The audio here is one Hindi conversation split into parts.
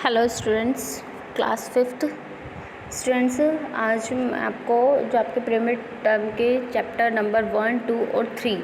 Hello students, class fifth students. आज मैं आपको जो आपके पिरामिड टर्म के चैप्टर नंबर 1, 2 और 3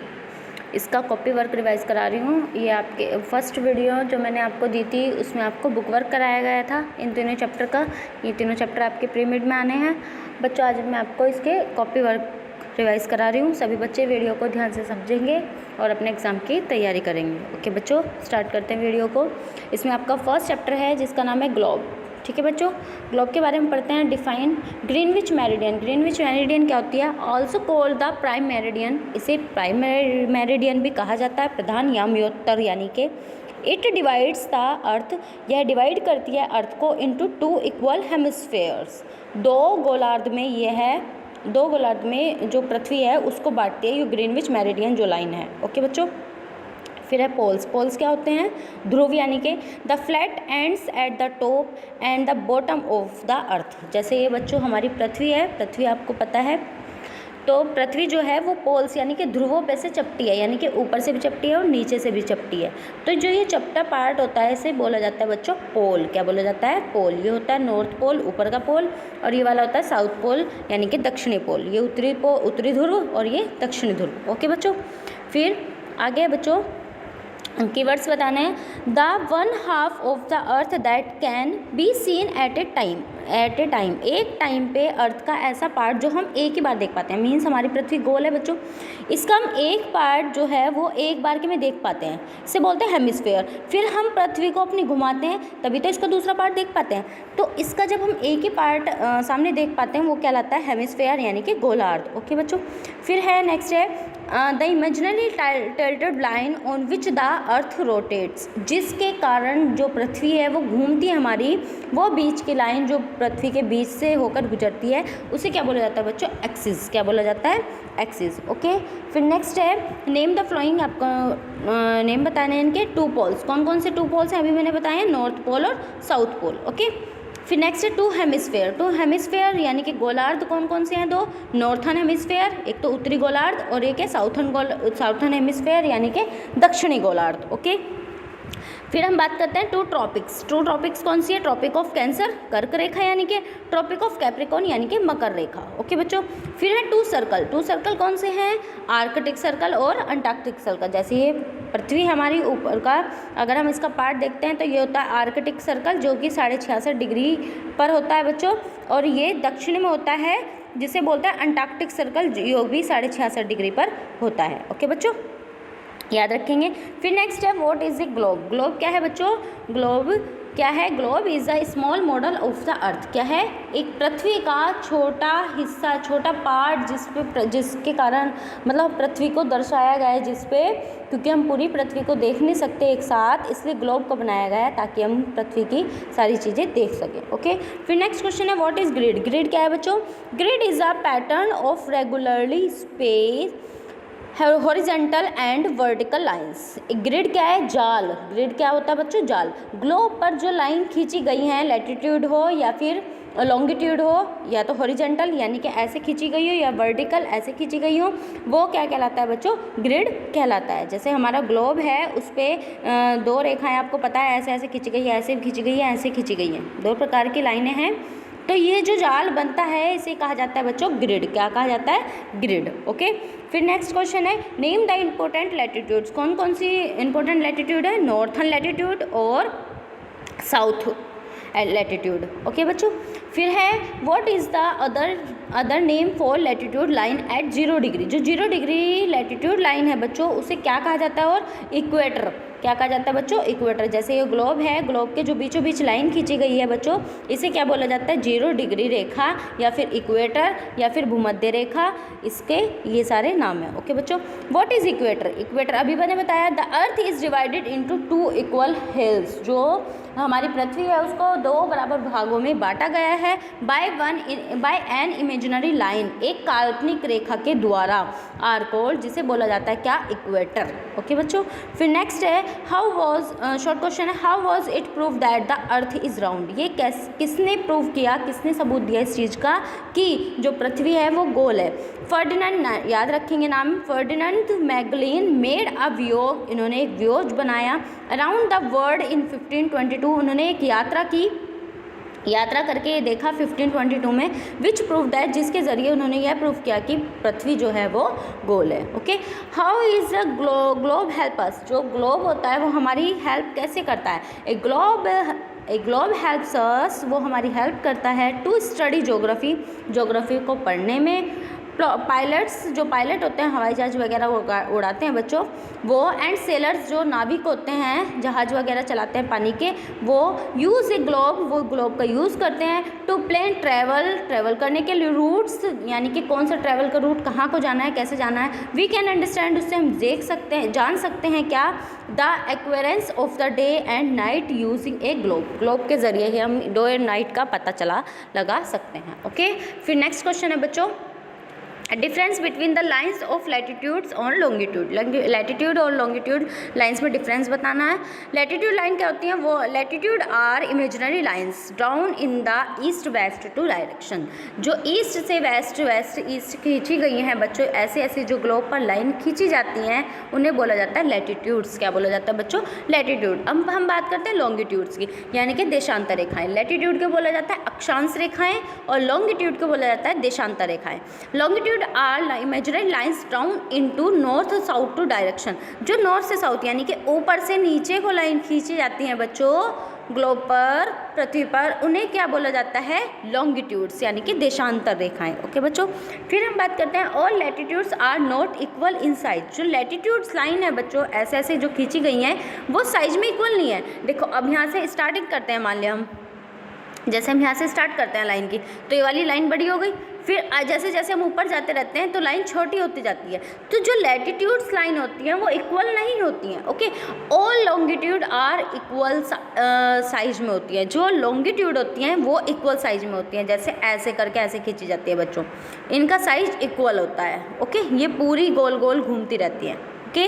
इसका कॉपी वर्क रिवाइज़ करा रही हूँ। ये आपके फर्स्ट वीडियो जो मैंने आपको दी थी उसमें आपको बुक वर्क कराया गया था इन तीनों चैप्टर का। ये तीनों चैप्टर आपके पिरामिड में आने हैं बच्चों। आज मैं आपको इसके कॉपी वर्क रिवाइज़ करा रही हूँ। सभी बच्चे वीडियो को ध्यान से समझेंगे और अपने एग्ज़ाम की तैयारी करेंगे। ओके बच्चों, स्टार्ट करते हैं वीडियो को। इसमें आपका फर्स्ट चैप्टर है जिसका नाम है ग्लोब। ठीक है बच्चों, ग्लोब के बारे में पढ़ते हैं। Define Greenwich meridian. Greenwich meridian क्या होती है? Also called the prime meridian. इसे प्राइम मेरिडियन भी कहा जाता है, प्रधान या मध्योत्तर यानी कि। It divides the earth. यह डिवाइड करती है अर्थ को इनटू 2 इक्वल हेमिस्फेयर्स। दो गोलार्ध में जो पृथ्वी है उसको बांटती है ये ग्रीनविच मेरिडियन जो लाइन है। ओके बच्चों, फिर है पोल्स। पोल्स क्या होते हैं? ध्रुव यानी कि the flat ends at the top and the bottom of the अर्थ। जैसे ये बच्चों हमारी पृथ्वी है, पृथ्वी आपको पता है, तो पृथ्वी जो है वो पोल्स यानी कि ध्रुवों पे से चपटी है, यानी कि ऊपर से भी चपटी है और नीचे से भी चपटी है। तो जो ये चपटा पार्ट होता है इसे बोला जाता है बच्चों पोल। क्या बोला जाता है? पोल। ये होता है नॉर्थ पोल, ऊपर का पोल, और ये वाला होता है साउथ पोल यानी कि दक्षिणी पोल। ये उत्तरी ध्रुव और ये दक्षिणी ध्रुव। ओके बच्चों, फिर आगे बच्चों कीवर्ड्स बताने हैं। The 1/2 of the earth that can be seen at a time. एक टाइम पे अर्थ का ऐसा पार्ट जो हम एक ही बार देख पाते हैं। मीन्स हमारी पृथ्वी गोल है बच्चों, इसका हम एक पार्ट जो है वो एक बार के में देख पाते हैं, इसे बोलते हैं हेमिस्फेयर। फिर हम पृथ्वी को अपनी घुमाते हैं तभी तो इसका दूसरा पार्ट देख पाते हैं। तो इसका जब हम एक ही पार्ट सामने देख पाते हैं वो कहलाता है हेमिस्फेयर यानी कि गोलार्ध। ओके बच्चों, फिर है नेक्स्ट है the imaginary tilted line on which the earth rotates. जिसके कारण जो पृथ्वी है वो घूमती है हमारी, वो बीच की लाइन जो पृथ्वी के बीच से होकर गुजरती है उसे क्या बोला जाता है बच्चों? एक्सिस। क्या बोला जाता है? एक्सिस। ओके, फिर नेक्स्ट है नेम द फ्लोइंग। आपको नेम बताने हैं इनके 2 पोल्स। कौन कौन से 2 पोल्स हैं अभी मैंने बताए हैं? नॉर्थ पोल और साउथ पोल। ओके, फिर नेक्स्ट है 2 हेमिस्फेयर। 2 हेमिस्फेयर यानी कि गोलार्ध कौन कौन से हैं? 2 नॉर्थन हेमिस्फेयर, एक तो उत्तरी गोलार्ध, और एक है साउथन हेमिस्फेयर यानी कि दक्षिणी गोलार्ध। ओके, फिर हम बात करते हैं 2 ट्रॉपिक्स। 2 ट्रॉपिक्स कौन सी है? ट्रॉपिक ऑफ कैंसर कर्क रेखा यानी कि ट्रॉपिक ऑफ कैप्रिकॉर्न यानी कि मकर रेखा। ओके बच्चों, फिर है 2 सर्कल। 2 सर्कल कौन से हैं? आर्कटिक सर्कल और अंटार्कटिक सर्कल। जैसे ये पृथ्वी हमारी ऊपर का अगर हम इसका पार्ट देखते हैं तो ये होता है आर्कटिक सर्कल जो कि 66.5 डिग्री पर होता है बच्चों, और ये दक्षिण में होता है जिसे बोलते हैं अंटार्कटिक सर्कल जो भी 66.5 डिग्री पर होता है। ओके बच्चों, याद रखेंगे। फिर नेक्स्ट है what is a globe. Globe क्या है बच्चों? ग्लोब क्या है? Globe is a small model of the अर्थ। क्या है? एक पृथ्वी का छोटा हिस्सा, छोटा पार्ट जिसके कारण मतलब पृथ्वी को दर्शाया गया है, जिसपे क्योंकि हम पूरी पृथ्वी को देख नहीं सकते एक साथ, इसलिए ग्लोब को बनाया गया है ताकि हम पृथ्वी की सारी चीज़ें देख सकें। ओके, फिर नेक्स्ट क्वेश्चन है व्हाट इज ग्रिड। ग्रिड क्या है बच्चों? Grid is a pattern of regularly space horizontal and vertical lines. Grid क्या है? जाल। ग्रिड क्या होता है बच्चों? जाल। ग्लोब पर जो लाइन खींची गई हैं, लैटिट्यूड हो या फिर लॉन्गिट्यूड हो, या तो हॉरिजेंटल यानी कि ऐसे खींची गई हो या वर्टिकल ऐसे खींची गई हो, वो क्या कहलाता है बच्चों? ग्रिड कहलाता है। जैसे हमारा ग्लोब है उस पर 2 रेखाएं आपको पता है ऐसे ऐसे खींची गई है, ऐसे खींची गई है, ऐसे खींची गई हैं, 2 प्रकार की लाइनें हैं। तो ये जो जाल बनता है इसे कहा जाता है बच्चों ग्रिड। क्या कहा जाता है? ग्रिड। ओके, फिर नेक्स्ट क्वेश्चन है नेम द इम्पोर्टेंट लैटिट्यूड्स। कौन कौन सी इम्पोर्टेंट लैटिट्यूड है? नॉर्थन लैटिट्यूड और साउथ लैटिट्यूड। ओके बच्चों, फिर है what is the other name for latitude line at 0 degree. जो 0 डिग्री लैटिट्यूड लाइन है बच्चों उसे क्या कहा जाता है? और इक्वेटर। क्या कहा जाता है बच्चों? इक्वेटर। जैसे ये ग्लोब है, ग्लोब के जो बीचों बीच लाइन खींची गई है बच्चों, इसे क्या बोला जाता है? 0 डिग्री रेखा या फिर इक्वेटर या फिर भूमध्य रेखा, इसके ये सारे नाम हैं। ओके बच्चों, व्हाट इज इक्वेटर। इक्वेटर अभी मैंने बताया the earth is divided into 2 equal hills. जो हमारी पृथ्वी है उसको 2 बराबर भागों में बांटा गया है बाय एन इमेजिनरी लाइन, एक काल्पनिक रेखा के द्वारा, आर कोड जिसे बोला जाता है क्या? इक्वेटर। ओके बच्चों, फिर नेक्स्ट है हाउ वॉज, शॉर्ट क्वेश्चन है, how was it prove that the earth is round. ये किसने प्रूव किया, किसने सबूत दिया इस चीज़ का कि जो पृथ्वी है वो गोल है। फर्डिनेंड, याद रखेंगे नाम, फर्डिनेंड मैगलिन मेड अ व्योग, इन्होंने एक व्योज बनाया अराउंड द वर्ल्ड इन 1522, उन्होंने एक यात्रा की, यात्रा करके देखा 1522 में, विच प्रूव दैट, जिसके ज़रिए उन्होंने यह प्रूव किया कि पृथ्वी जो है वो गोल है। Okay, how is a globe help us, जो ग्लोब होता है वो हमारी हेल्प कैसे करता है। ए ग्लोब हेल्प्स अस, वो हमारी हेल्प करता है टू स्टडी ज्योग्राफी, ज्योग्राफी को पढ़ने में। पायलट्स, जो पायलट होते हैं हवाई जहाज वगैरह उड़ाते हैं बच्चों, वो एंड सेलर्स, जो नाविक होते हैं जहाज वगैरह चलाते हैं पानी के, वो यूज़ ए ग्लोब, वो ग्लोब का यूज़ करते हैं टू प्लान ट्रैवल करने के लिए रूट्स, यानी कि कौन सा ट्रैवल का रूट कहाँ को जाना है, कैसे जाना है। वी कैन अंडरस्टैंड, उससे हम देख सकते हैं, जान सकते हैं क्या, the occurrence of the day and night using a globe, globe के ज़रिए ही हम डे एंड नाइट का पता लगा सकते हैं। ओके, फिर नेक्स्ट क्वेश्चन है बच्चों, difference between the lines of latitudes और लॉन्गिट्यूड, लैटिट्यूड और लॉन्गिट्यूड लाइन्स में डिफरेंस बताना है। लैटिट्यूड लाइन क्या होती है, वो latitude are imaginary lines drawn in the east west to direction, जो ईस्ट से वेस्ट, वेस्ट ईस्ट खींची गई हैं बच्चों, ऐसे ऐसे जो ग्लोब पर लाइन खींची जाती हैं उन्हें बोला जाता है लैटिट्यूड्स। क्या बोला जाता है बच्चों, लैटिट्यूड। अब हम बात करते हैं लॉन्गिट्यूड्स की, यानी कि देशांतर रेखाएं। लैटिट्यूड को बोला जाता है अक्षांश रेखाएं और लॉन्गिट्यूड को बोला जाता है देशांतर रेखाएं। Longitude are imaginary lines drawn into north south to direction, जो नॉर्थ से साउथ यानी कि ऊपर से नीचे को लाइन खींची जाती हैं बच्चों ग्लोब पर, पृथ्वी पर, उन्हें क्या बोला जाता है, लॉन्गिट्यूड्स, यानी कि देशांतर रेखाएं। ओके बच्चों, फिर हम बात करते हैं all latitudes are not equal in size, जो लैटिट्यूड्स लाइन है बच्चों ऐसे ऐसे जो खींची गई हैं वो साइज में इक्वल नहीं है। देखो अब यहाँ से स्टार्टिंग करते हैं, मान लिया हम, जैसे हम यहाँ से स्टार्ट करते हैं लाइन की, तो ये वाली लाइन बड़ी हो गई, फिर जैसे जैसे हम ऊपर जाते रहते हैं तो लाइन छोटी होती जाती है। तो जो लैटिट्यूड्स लाइन होती हैं वो इक्वल नहीं होती हैं। Okay, all longitude are equal size में होती है, जो लॉन्गिट्यूड होती हैं वो इक्वल साइज में होती हैं, जैसे ऐसे करके ऐसे खींची जाती है बच्चों, इनका साइज इक्वल होता है। ओके, ये पूरी गोल गोल घूमती रहती है। ओके,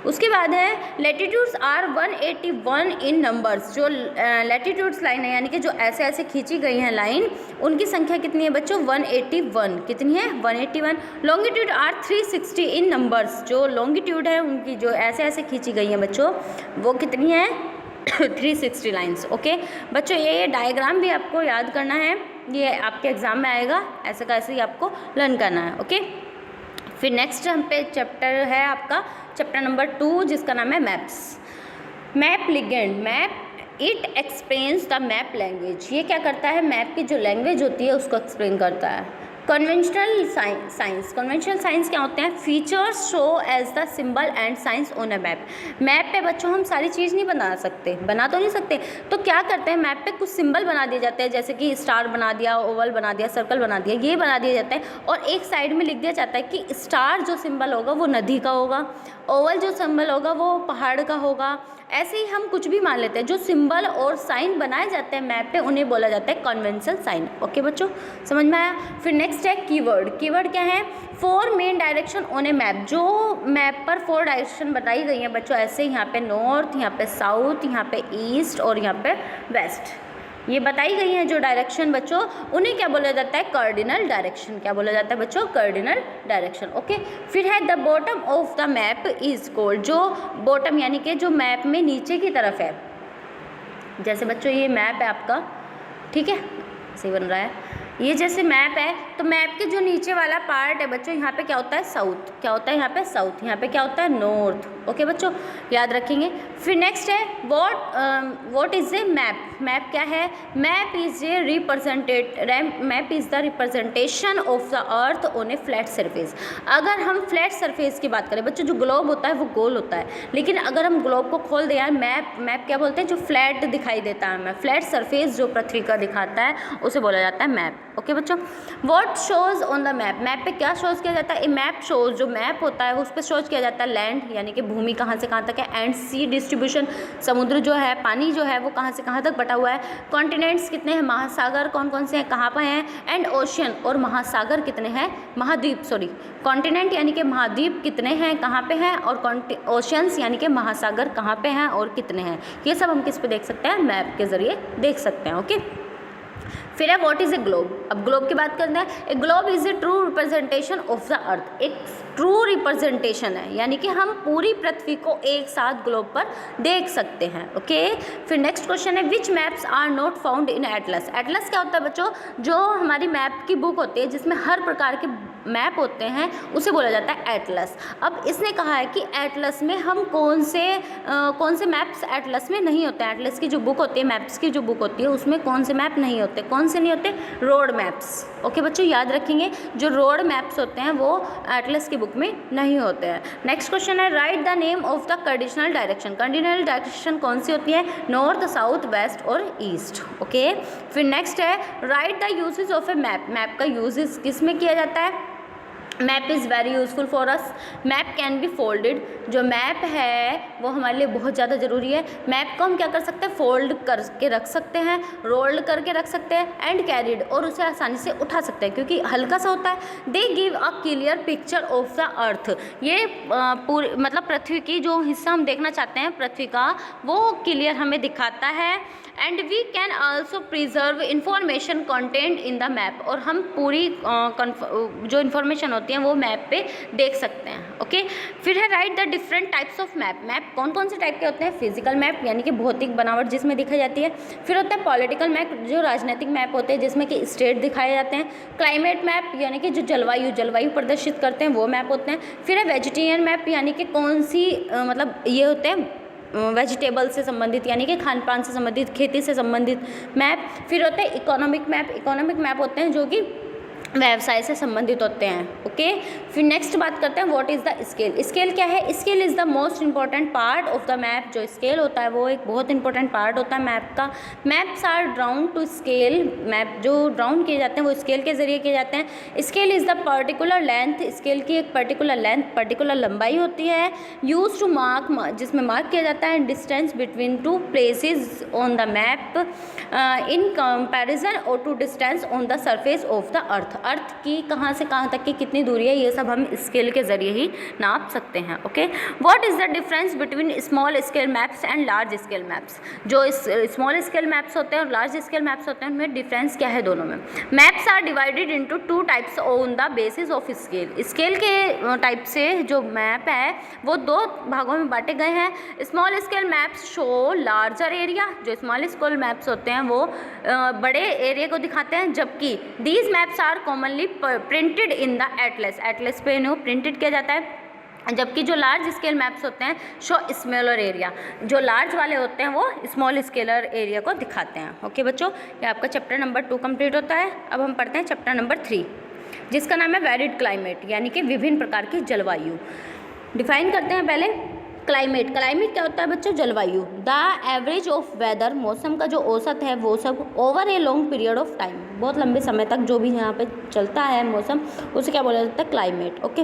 उसके बाद है लैटिट्यूड्स आर 181 इन नंबर्स, जो लैटिट्यूड्स लाइन है यानी कि जो ऐसे ऐसे खींची गई हैं लाइन, उनकी संख्या कितनी है बच्चों, 181, कितनी है, 181। लॉन्गिट्यूड आर 360 इन नंबर्स, जो लॉन्गिट्यूड है उनकी जो ऐसे ऐसे खींची गई हैं बच्चों वो कितनी है 360 लाइन्स। ओके बच्चों, ये डायग्राम भी आपको याद करना है, ये आपके एग्जाम में आएगा, ऐसे का ऐसे ही आपको लर्न करना है। ओके, फिर नेक्स्ट हम पे चैप्टर है आपका चैप्टर नंबर 2, जिसका नाम है maps. Map ligand, map it explains the map language, ये क्या करता है, मैप की जो लैंग्वेज होती है उसको एक्सप्लेन करता है। कन्वेंशनल साइंस, कन्वेंशनल साइंस क्या होते हैं, features show as the symbol and signs on a map. Map पे बच्चों हम सारी चीज़ नहीं बना सकते, बना तो नहीं सकते, तो क्या करते हैं मैप पे कुछ सिंबल बना दिए जाते हैं, जैसे कि स्टार बना दिया, ओवल बना दिया, सर्कल बना दिया, ये बना दिया जाता है, और एक साइड में लिख दिया जाता है कि स्टार जो सिंबल होगा वो नदी का होगा, ओवल जो सिंबल होगा वो पहाड़ का होगा। ऐसे ही हम कुछ भी मान लेते हैं, जो सिंबल और साइन बनाए जाते हैं मैप पे उन्हें बोला जाता है कन्वेंशनल साइन। ओके बच्चों, समझ में आया। फिर नेक्स्ट है कीवर्ड। कीवर्ड क्या है, 4 main direction on A map, जो मैप पर 4 डायरेक्शन बताई गई हैं बच्चों, ऐसे यहाँ पे नॉर्थ, यहाँ पे साउथ, यहाँ पे ईस्ट और यहाँ पे वेस्ट, ये बताई गई हैं जो डायरेक्शन बच्चों, उन्हें क्या बोला जाता है, कार्डिनल डायरेक्शन। क्या बोला जाता है बच्चों, कार्डिनल डायरेक्शन। ओके, फिर है the bottom of the map is called, जो बॉटम यानी कि जो मैप में नीचे की तरफ है, जैसे बच्चों ये मैप है आपका, ठीक है, सही बन रहा है, ये जैसे मैप है तो मैप के जो नीचे वाला पार्ट है बच्चों, यहाँ पे क्या होता है, साउथ, क्या होता है यहाँ पे, साउथ, यहाँ पे क्या होता है, नॉर्थ। ओके बच्चों, याद रखेंगे। फिर नेक्स्ट है what is a map. Map क्या है, map is the representation of the earth on A flat surface. अगर हम फ्लैट सरफेस की बात करें बच्चों, जो ग्लोब होता है वो गोल होता है, लेकिन अगर हम ग्लोब को खोल दें यार, मैप क्या बोलते हैं, जो फ्लैट दिखाई देता है हमें, फ्लैट सरफेस जो पृथ्वी का दिखाता है उसे बोला जाता है मैप। ओके बच्चों, what shows on the map, map पे क्या शोज किया जाता है, ए मैप शोज, जो मैप होता है उस पर शोज किया जाता है लैंड यानी कि भूमि कहाँ से कहाँ तक है, एंड सी डिस्ट्रीब्यूशन, समुद्र जो है, पानी जो है वो कहाँ से कहाँ तक बटा हुआ है, कॉन्टिनेंट्स कितने हैं, महासागर कौन कौन से हैं, कहाँ पर हैं, एंड ओशियन, और महासागर कितने हैं, महाद्वीप, सॉरी कॉन्टिनेंट यानी कि महाद्वीप कितने हैं, कहाँ पे हैं, और ओशियंस यानी कि महासागर कहाँ पे हैं और कितने हैं, ये सब हम किस पे देख सकते हैं, मैप के ज़रिए देख सकते हैं। ओके, फिर है व्हाट इज़ ए ग्लोब, अब ग्लोब की बात करते हैं। ए globe is a true representation of the अर्थ, एक ट्रू रिप्रेजेंटेशन है यानी कि हम पूरी पृथ्वी को एक साथ ग्लोब पर देख सकते हैं। ओके, फिर नेक्स्ट क्वेश्चन है which maps are not found in atlas, atlas क्या होता है बच्चों, जो हमारी मैप की बुक होती है जिसमें हर प्रकार के मैप होते हैं उसे बोला जाता है एटलस। अब इसने कहा है कि एटलस में हम कौन से मैप्स एटलस में नहीं होते हैं, एटलस की जो बुक होती है, मैप्स की जो बुक होती है उसमें कौन से मैप नहीं होते, कौन से नहीं होते, रोड मैप्स। ओके बच्चों, याद रखेंगे जो रोड मैप्स होते हैं वो एटलस की बुक में नहीं होते हैं। नेक्स्ट क्वेश्चन है right the name of the cardinal direction, cardinal direction कौन सी होती है, नॉर्थ, साउथ, वेस्ट और ईस्ट। ओके, फिर नेक्स्ट है right the uses of A map, map का यूजेस किस में किया जाता है, map is very useful for us, map can be folded, जो मैप है वो हमारे लिए बहुत ज़्यादा ज़रूरी है, मैप को हम क्या कर सकते हैं, फोल्ड करके रख सकते हैं, रोल्ड करके रख सकते हैं, एंड कैरिड, और उसे आसानी से उठा सकते हैं क्योंकि हल्का सा होता है। They give a clear picture of the अर्थ, ये पूरी मतलब पृथ्वी की जो हिस्सा हम देखना चाहते हैं पृथ्वी का वो क्लियर हमें दिखाता है, and we can also preserve information content in the map, और हम पूरी जो इन्फॉर्मेशन होती है वो मैप पे देख सकते हैं। ओके, फिर है right the different types of map, map कौन कौन से टाइप के होते हैं, फिजिकल मैप यानी कि भौतिक बनावट जिसमें दिखाई जाती है, फिर होता है पॉलिटिकल मैप जो राजनीतिक मैप होते हैं जिसमें कि स्टेट दिखाए जाते हैं, क्लाइमेट मैप यानी कि जो जलवायु प्रदर्शित करते हैं वो मैप होते हैं, फिर है वेजिटेरियन मैप यानी कि कौन सी मतलब ये होते हैं वेजिटेबल से संबंधित यानी कि खान पान से संबंधित, खेती से संबंधित मैप, फिर होते हैं इकोनॉमिक मैप, इकोनॉमिक मैप होते हैं जो कि व्यवसाय से संबंधित होते हैं। ओके, फिर नेक्स्ट बात करते हैं what is the scale, scale क्या है, scale is the most important part of the map, जो स्केल होता है वो एक बहुत इंपॉर्टेंट पार्ट होता है मैप का। Maps are drawn to scale, map जो ड्राउन किए जाते हैं वो स्केल के जरिए किए जाते हैं। Scale is the particular length, scale की एक पर्टिकुलर लेंथ पर्टिकुलर लंबाई होती है, यूज टू मार्क जिसमें मार्क किया जाता है distance between two places on the map in comparison और to distance on the surface of the earth, earth की कहाँ से कहाँ तक की कितनी दूरी है ये सब हम स्केल के ज़रिए ही नाप सकते हैं। Okay, what is the difference between small scale maps and large scale maps, जो स्मॉल स्केल मैप्स होते हैं और लार्ज स्केल मैप्स होते हैं उनमें डिफरेंस क्या है दोनों में। Maps are divided into two types on the basis of scale, scale के टाइप से जो मैप है वो दो भागों में बांटे गए हैं। Small scale maps show larger area, जो स्मॉल स्केल मैप्स होते हैं वो बड़े एरिया को दिखाते हैं, जबकि these maps are commonly printed in the atlas, atlas पे इन्हें प्रिंटेड किया जाता है, जबकि जो लार्ज स्केल मैप्स होते हैं शो स्मॉलर एरिया, जो लार्ज वाले होते हैं वो स्मॉल स्केलर एरिया को दिखाते हैं। ओके बच्चों, ये आपका चैप्टर नंबर 2 कंप्लीट होता है। अब हम पढ़ते हैं चैप्टर नंबर 3 जिसका नाम है वेरिड क्लाइमेट यानी कि विभिन्न प्रकार की जलवायु। डिफाइन करते हैं पहले क्लाइमेट, क्लाइमेट क्या होता है बच्चों, जलवायु, द एवरेज ऑफ वेदर, मौसम का जो औसत है वो सब, over a long period of time, बहुत लंबे समय तक जो भी यहाँ पे चलता है मौसम उसे क्या बोला जाता है, क्लाइमेट। ओके,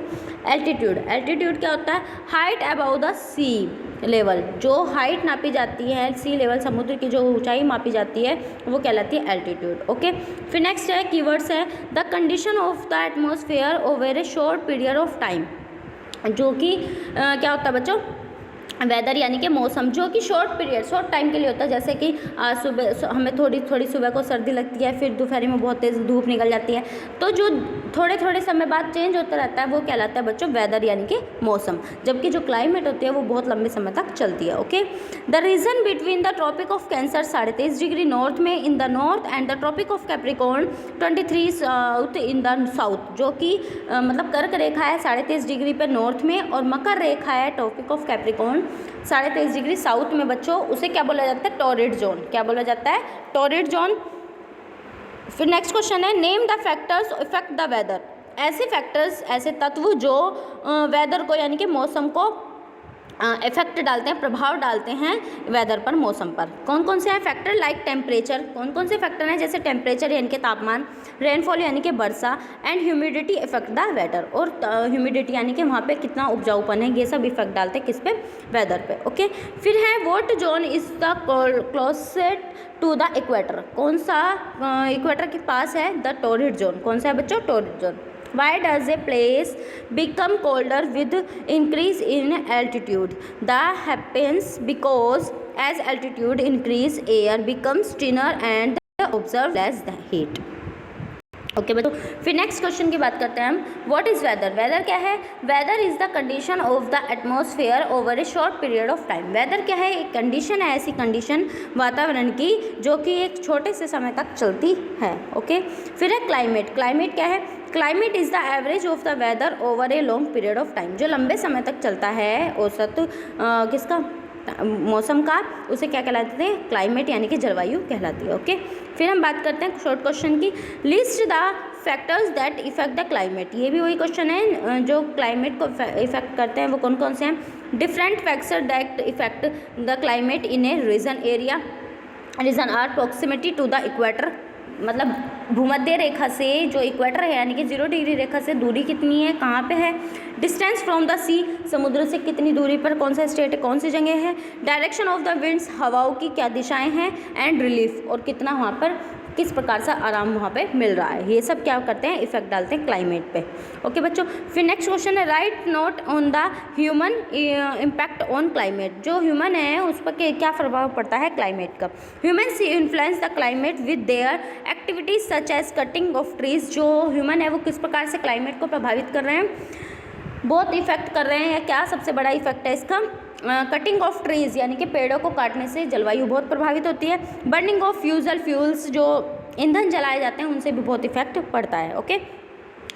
एल्टीट्यूड, एल्टीट्यूड क्या होता है, height above the sea level, जो हाइट नापी जाती है सी लेवल, समुद्र की जो ऊंचाई मापी जाती है वो कहलाती है एल्टीट्यूड। ओके, फिर नेक्स्ट है कीवर्ड्स है the condition of the atmosphere over a short period of time, जो कि क्या होता है बच्चों, वेदर यानी कि मौसम जो कि शॉर्ट पीरियड शॉर्ट टाइम के लिए होता है, जैसे कि आज सुबह हमें थोड़ी सुबह को सर्दी लगती है, फिर दोपहर में बहुत तेज़ धूप निकल जाती है, तो जो थोड़े समय बाद चेंज होता रहता है वो कहलाता है बच्चों वेदर यानी कि मौसम, जबकि जो क्लाइमेट होती है वो बहुत लंबे समय तक चलती है। Okay, the region between the tropic of cancer 23.5 degree north में in the north and the tropic of capricorn 23 south in the south, जो कि मतलब कर्क रेखा है 23.5 डिग्री पे नॉर्थ में, और मकर रेखा है tropic of Capricorn 23.5 degree south में बच्चों, उसे क्या बोला जाता है, टॉरिड जोन, क्या बोला जाता है, टॉरिड जोन। फिर नेक्स्ट क्वेश्चन है name the factors effect the weather, ऐसे फैक्टर्स ऐसे तत्व जो वेदर को यानी कि मौसम को इफेक्ट डालते हैं, प्रभाव डालते हैं वेदर पर, मौसम पर। कौन कौन से हैं फैक्टर? लाइक टेम्परेचर, कौन कौन से फैक्टर हैं? जैसे टेम्परेचर यानी कि तापमान, रेनफॉल यानी कि वर्षा, and humidity effect the weather, और ह्यूमिडिटी यानी कि वहाँ पे कितना उपजाऊपन है, ये सब इफेक्ट डालते हैं किस पे? वेदर पे। ओके, फिर है what zone is the closest to the equator, कौन सा इक्वेटर के पास है? द टॉरिड जोन, कौन सा है बच्चों? Torrid zone. Why does a place become colder with increase in altitude? That happens because as altitude increase, air becomes thinner and observe less heat. Okay बच्चों, फिर नेक्स्ट क्वेश्चन की बात करते हैं हम। What is weather? वेदर क्या है? Weather is the condition of the atmosphere over a short period of time. Weather क्या है? एक कंडीशन है, ऐसी कंडीशन वातावरण की जो कि एक छोटे से समय तक चलती है। ओके, फिर है क्लाइमेट। क्लाइमेट क्या है? Climate is the average of the weather over a long period of time, जो लंबे समय तक चलता है औसत किसका? मौसम का, उसे क्या कहलाते हैं? क्लाइमेट यानी कि जलवायु कहलाती है। ओके, फिर हम बात करते हैं शॉर्ट क्वेश्चन की। List the factors that effect the climate. ये भी वही क्वेश्चन है, जो क्लाइमेट को इफेक्ट करते हैं वो कौन कौन से हैं? Different factor that effect the climate in a region area. Region are proximity to the equator, मतलब भूमध्य रेखा से जो इक्वेटर है यानी कि 0 डिग्री रेखा से दूरी कितनी है, कहाँ पे है? डिस्टेंस फ्रॉम द सी, समुद्र से कितनी दूरी पर कौन सा स्टेट है, कौन सी जगह है? डायरेक्शन ऑफ द विंड्स, हवाओं की क्या दिशाएं हैं? एंड रिलीफ, और कितना वहाँ पर किस प्रकार से आराम वहाँ पे मिल रहा है। ये सब क्या करते हैं? इफेक्ट डालते हैं क्लाइमेट पे। ओके बच्चों, फिर नेक्स्ट क्वेश्चन है write note on the human impact on climate. जो ह्यूमन है उस पर क्या प्रभाव पड़ता है क्लाइमेट का? Humans influence the climate with their activities such as cutting of trees. जो ह्यूमन है वो किस प्रकार से क्लाइमेट को प्रभावित कर रहे हैं? बहुत इफेक्ट कर रहे हैं। या क्या सबसे बड़ा इफेक्ट है इसका? कटिंग ऑफ ट्रीज़ यानी कि पेड़ों को काटने से जलवायु बहुत प्रभावित होती है। बर्निंग ऑफ फ्यूजल फ्यूल्स, जो ईंधन जलाए जाते हैं उनसे भी बहुत इफेक्ट पड़ता है। ओके,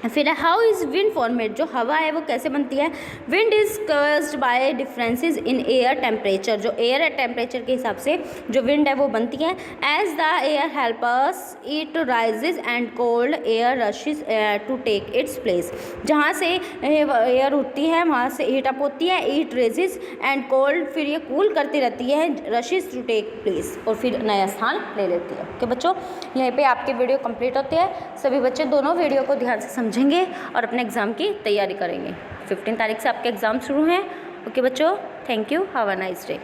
फिर हाउ इज़ विंड फॉर्मेट। जो हवा है वो कैसे बनती है? Wind is caused by differences in air temperature. जो एयर टेम्परेचर के हिसाब से जो विंड है वो बनती है। As the air helpers it rises and cold air rushes to take its place. जहाँ से एयर उठती है वहाँ से हीट अप होती है, इट रेजेज एंड कोल्ड, फिर ये कूल करती रहती है, रशेज टू टेक प्लेस, और फिर नया स्थान ले लेती है। ओके बच्चों, यहीं पे आपकी वीडियो कंप्लीट होती है। सभी बच्चे दोनों वीडियो को ध्यान से समझेंगे और अपने एग्ज़ाम की तैयारी करेंगे। 15 तारीख से आपके एग्ज़ाम शुरू हैं। ओके बच्चों, thank you, have a nice day.